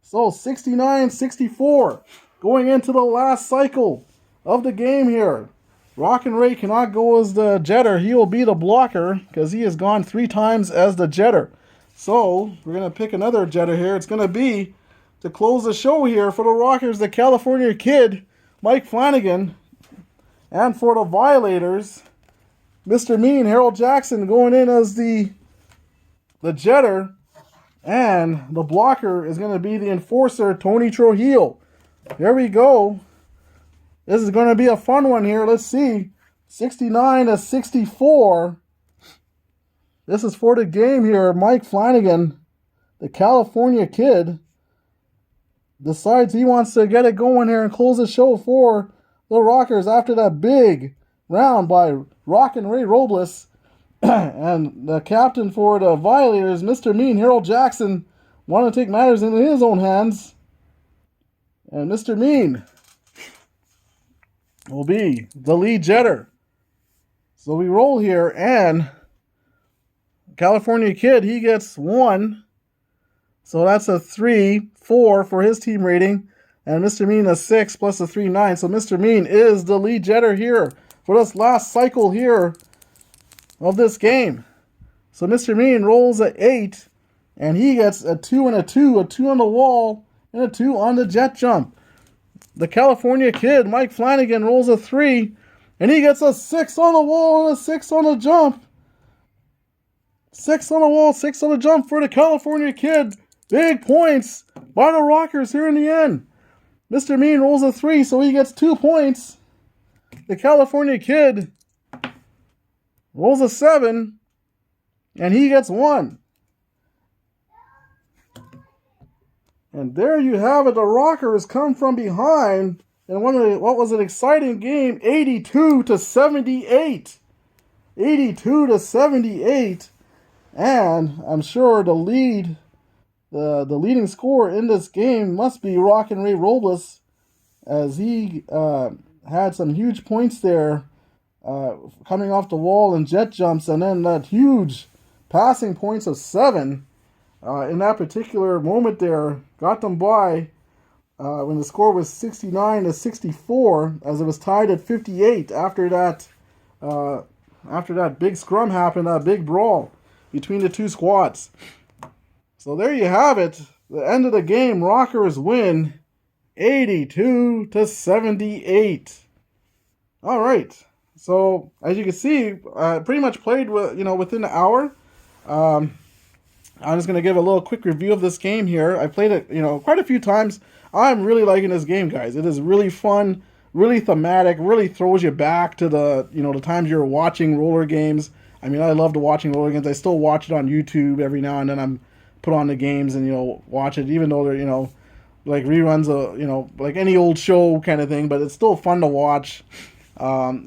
So 69-64. Going into the last cycle of the game here. Rock and Ray cannot go as the jetter. He will be the blocker because he has gone 3 times as the jetter. So we're going to pick another jetter here. It's going to be, to close the show here, for the Rockers, the California Kid, Mike Flanagan. And for the Violators, Mr. Mean, Harold Jackson, going in as the jetter. And the blocker is going to be the enforcer, Tony Trujillo. There we go. This is going to be a fun one here. Let's see. 69-64. This is for the game here. Mike Flanagan, the California Kid, decides he wants to get it going here and close the show for the Rockers after that big round by Rock and Ray Robles. And the captain for the Violators, Mr. Mean, Harold Jackson, want to take matters into his own hands. And Mr. Mean will be the lead jetter. So we roll here, and California Kid, he gets 1. So that's a 3-4 for his team rating. And Mr. Mean a 6 plus a 3-9. So Mr. Mean is the lead jetter here for this last cycle here of this game. So Mr. Mean rolls a 8, and he gets a 2 and a 2 on the wall, and a 2 on the jet jump. The California Kid, Mike Flanagan, rolls a 3, and he gets a 6 on the wall and a 6 on the jump. 6 on the wall, 6 on the jump for the California Kid. Big points by the Rockers here in the end. Mr. Mean rolls a 3, so he gets 2 points. The California Kid rolls a 7, and he gets 1. And there you have it. The Rockers come from behind in what was an exciting game, 82-78. 82-78. And I'm sure the leading scorer in this game must be Rock and Ray Robles, as he had some huge points there, coming off the wall and jet jumps, and then that huge passing points of 7. In that particular moment there, got them by when the score was 69-64, as it was tied at 58 after that big scrum happened, that big brawl between the two squads. So there you have it. The end of the game, Rockers win 82-78. All right. So as you can see, pretty much played within an hour. I'm just going to give a little quick review of this game here. I played it, quite a few times. I'm really liking this game, guys. It is really fun, really thematic, really throws you back to the times you're watching roller games. I mean, I love watching roller games. I still watch it on YouTube every now and then. I'm put on the games and, watch it, even though they're, like reruns of, like any old show kind of thing, but it's still fun to watch. There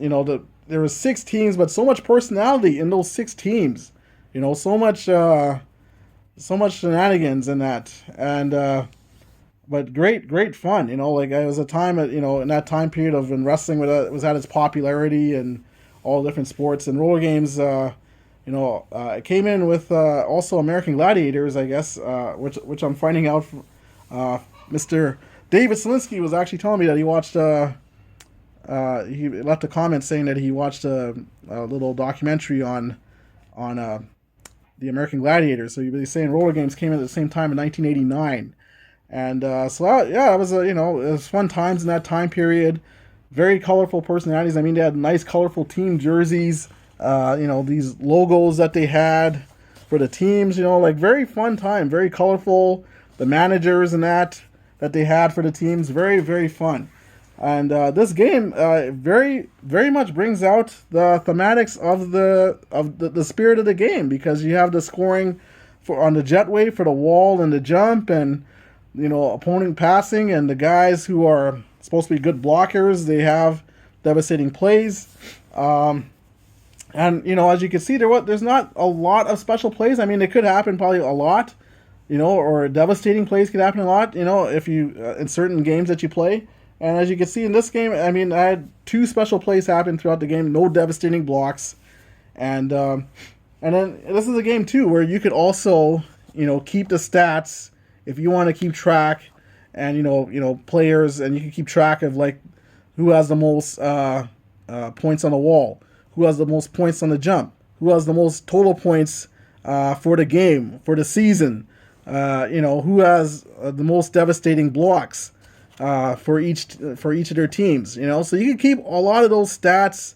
were 6 teams, but so much personality in those 6 teams. So much shenanigans in that, and but great fun. Like I was a time at in that time period of when wrestling was at its popularity and all different sports and roller games. It came in with also American Gladiators, I guess, which I'm finding out. Mr. David Selinsky was actually telling me that he watched. He left a comment saying that he watched a little documentary on the American Gladiators. So he was saying roller games came in at the same time in 1989, and it was it was fun times in that time period. Very colorful personalities. I mean, they had nice colorful team jerseys. These logos that they had for the teams. Like very fun time, very colorful. The managers and that they had for the teams, very very fun. And this game very, very much brings out the thematics of the spirit of the game, because you have the scoring on the jetway for the wall and the jump, and opponent passing, and the guys who are supposed to be good blockers, they have devastating plays. And as you can see, there's not a lot of special plays. I mean, it could happen probably a lot, or devastating plays could happen a lot. If you in certain games that you play. And as you can see in this game, I mean, I had two special plays happen throughout the game, no devastating blocks, and then this is a game too where you could also, keep the stats if you want to keep track, and players, and you can keep track of like who has the most points on the wall, who has the most points on the jump, who has the most total points for the game, for the season, who has the most devastating blocks for each of their teams. So you can keep a lot of those stats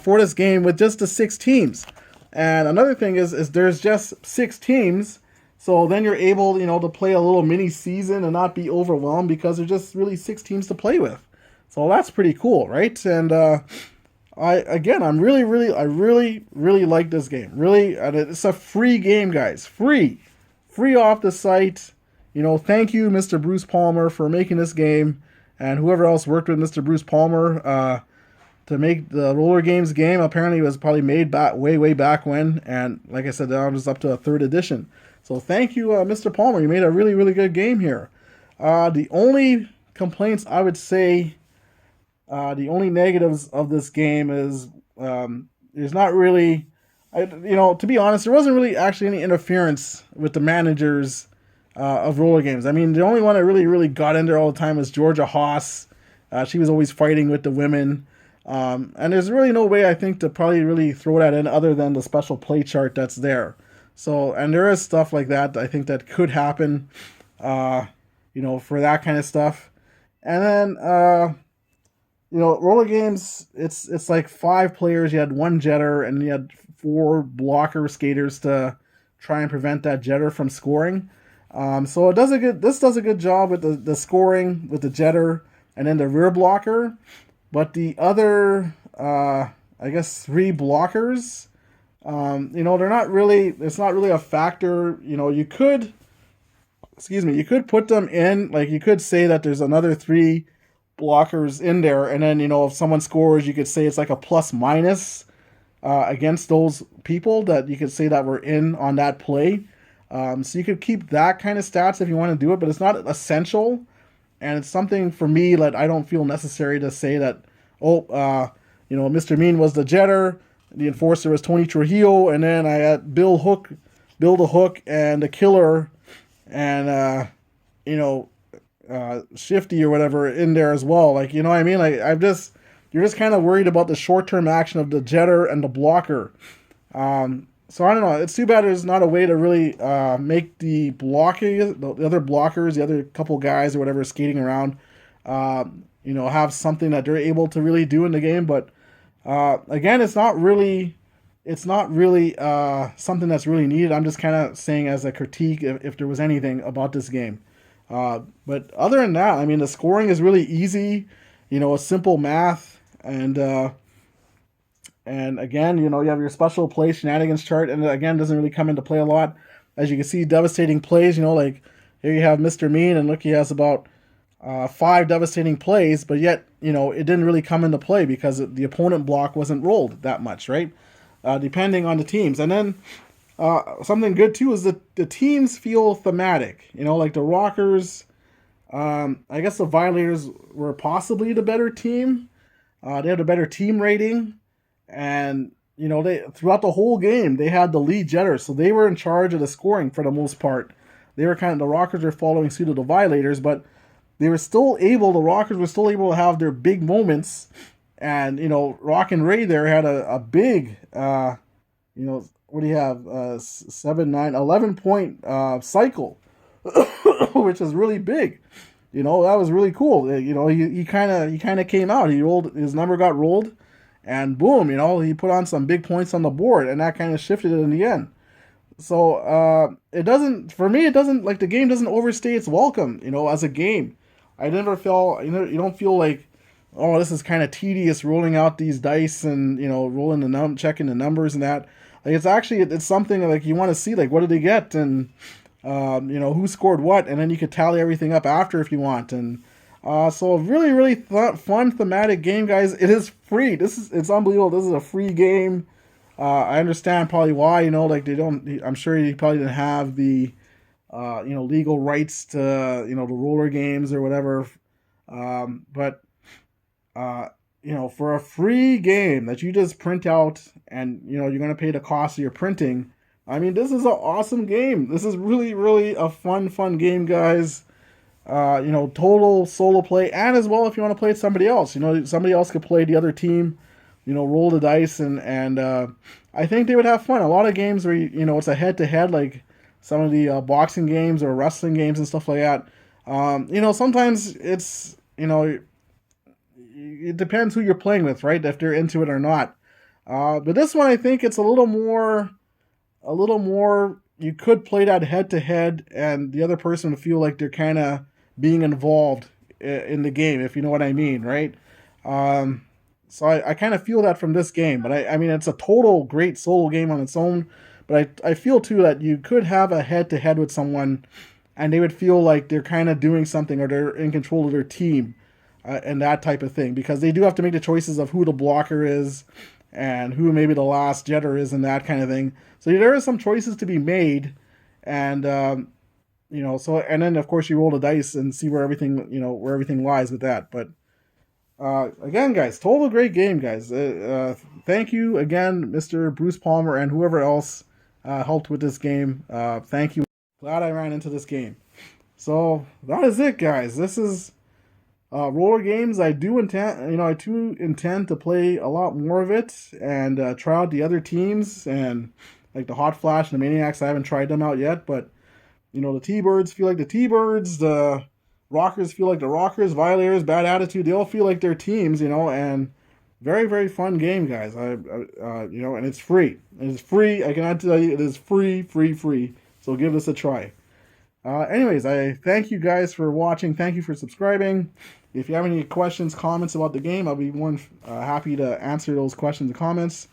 for this game with just the 6 teams. And another thing is there's just 6 teams, so then you're able, to play a little mini season and not be overwhelmed because there's just really 6 teams to play with. So that's pretty cool, right? And I'm I really like this game. Really, and it's a free game, guys. Free off the site. Thank you, Mr. Bruce Palmer, for making this game, and whoever else worked with Mr. Bruce Palmer to make the Roller Games game. Apparently, it was probably made back way back when, and like I said, now it's up to a 3rd edition. So thank you, Mr. Palmer. You made a really good game here. The only complaints I would say, the only negatives of this game is there's not really, to be honest, there wasn't really actually any interference with the managers of roller games. I mean, the only one that really got in there all the time was Georgia Haas. She was always fighting with the women. And there's really no way, I think, to probably really throw that in other than the special play chart that's there. So, and there is stuff like that I think that could happen, for that kind of stuff. And then, roller games, it's like 5 players. You had 1 jetter, and you had 4 blocker skaters to try and prevent that jetter from scoring. So this does a good job with the scoring with the jetter and then the rear blocker. But the other, I guess, 3 blockers, they're not really, it's not really a factor. You could put them in, like you could say that there's another 3 blockers in there, and then, if someone scores, you could say it's like a plus minus against those people that you could say that were in on that play. So you could keep that kind of stats if you want to do it, but it's not essential. And it's something for me that I don't feel necessary to say that, Mr. Mean was the jetter, the enforcer was Tony Trujillo, and then I had Bill the Hook, and the killer, and, Shifty or whatever in there as well. Like, you know what I mean? Like, you're just kind of worried about the short-term action of the jetter and the blocker. So I don't know. It's too bad there's not a way to really make the blocking, the other blockers, the other couple guys or whatever skating around, have something that they're able to really do in the game. But again, it's not really something that's really needed. I'm just kind of saying as a critique if there was anything about this game. But other than that, I mean, the scoring is really easy. It's simple math, and again, you have your special play shenanigans chart, and again, doesn't really come into play a lot. As you can see, devastating plays, like here you have Mr. Mean, and look, he has about 5 devastating plays, but yet, it didn't really come into play because the opponent block wasn't rolled that much, right? Depending on the teams. And then something good too is that the teams feel thematic, like the Rockers. I guess the Violators were possibly the better team. They had a better team rating. And, they throughout the whole game, they had the lead jetter, so they were in charge of the scoring for the most part. The Rockers were following suit of the Violators, but the Rockers were still able to have their big moments. And, Rock and Ray there had a big, what do you have? 11 point cycle, which is really big. That was really cool. He kind of came out. His number got rolled. And boom, he put on some big points on the board, and that kind of shifted it in the end. So like the game doesn't overstay its welcome, as a game. I never felt, you don't feel like, oh, this is kind of tedious rolling out these dice and, checking the numbers and that. Like it's something like you want to see, like what did they get, and who scored what, and then you could tally everything up after if you want. And so really fun thematic game, guys. It is free. It's unbelievable. This is a free game. I understand probably why, like they don't. I'm sure he probably didn't have the legal rights to the roller games or whatever. But for a free game that you just print out and you're gonna pay the cost of your printing, I mean, this is an awesome game. This is really, really a fun game, guys. Total solo play, and as well if you want to play with somebody else. Somebody else could play the other team. Roll the dice and I think they would have fun. A lot of games where it's a head to head, like some of the boxing games or wrestling games and stuff like that. Sometimes it's it depends who you're playing with, right? If they're into it or not. But this one, I think it's a little more. You could play that head to head, and the other person would feel like they're kind of being involved in the game, if you know what I mean, right? Um, so I kind of feel that from this game, but I mean, it's a total great solo game on its own. But I feel too that you could have a head to head with someone, and they would feel like they're kind of doing something or they're in control of their team, and that type of thing, because they do have to make the choices of who the blocker is and who maybe the last jetter is and that kind of thing. So there are some choices to be made, and so and then of course you roll the dice and see where everything lies with that. But again, guys, total great game, guys. Thank you again, Mr. Bruce Palmer and whoever else helped with this game. Thank you. Glad I ran into this game. So that is it, guys. This is roller games. I do intend to play a lot more of it and try out the other teams and like the Hot Flash and the Maniacs. I haven't tried them out yet, but the T-Birds feel like the T-Birds, the Rockers feel like the Rockers, Violators, Bad Attitude. They all feel like their teams, and very, very fun game, guys. And it's free. It's free. I cannot tell you, it is free, free, free. So give this a try. Anyways, I thank you guys for watching. Thank you for subscribing. If you have any questions, comments about the game, I'll be more happy to answer those questions and comments.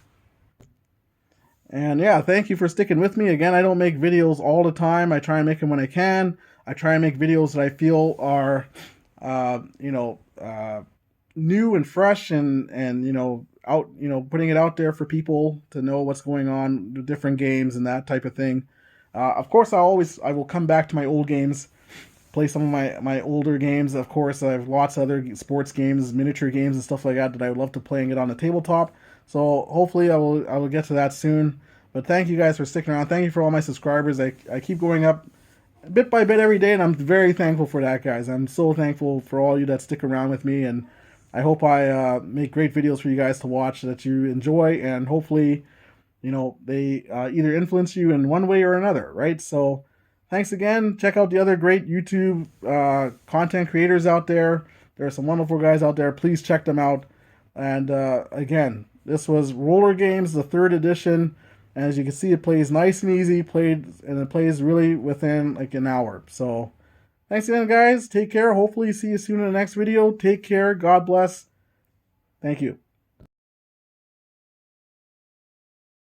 And yeah, thank you for sticking with me. Again, I don't make videos all the time. I try and make them when I can. I try and make videos that I feel are, new and fresh and out, putting it out there for people to know what's going on, the different games and that type of thing. Of course, I will come back to my old games, play some of my older games. Of course, I have lots of other sports games, miniature games, and stuff like that I would love to playing it on the tabletop. So hopefully, I will get to that soon. But thank you guys for sticking around. Thank you for all my subscribers. I keep going up bit by bit every day, and I'm very thankful for that, guys. I'm so thankful for all you that stick around with me, and I hope I make great videos for you guys to watch that you enjoy, and hopefully they either influence you in one way or another, right? So thanks again. Check out the other great YouTube content creators out there. There are some wonderful guys out there. Please check them out. And again, this was Roller Games, the 3rd edition. And as you can see, it plays nice and easy, and it plays really within like an hour. So thanks again, guys. Take care. Hopefully see you soon in the next video. Take care. God bless. Thank you.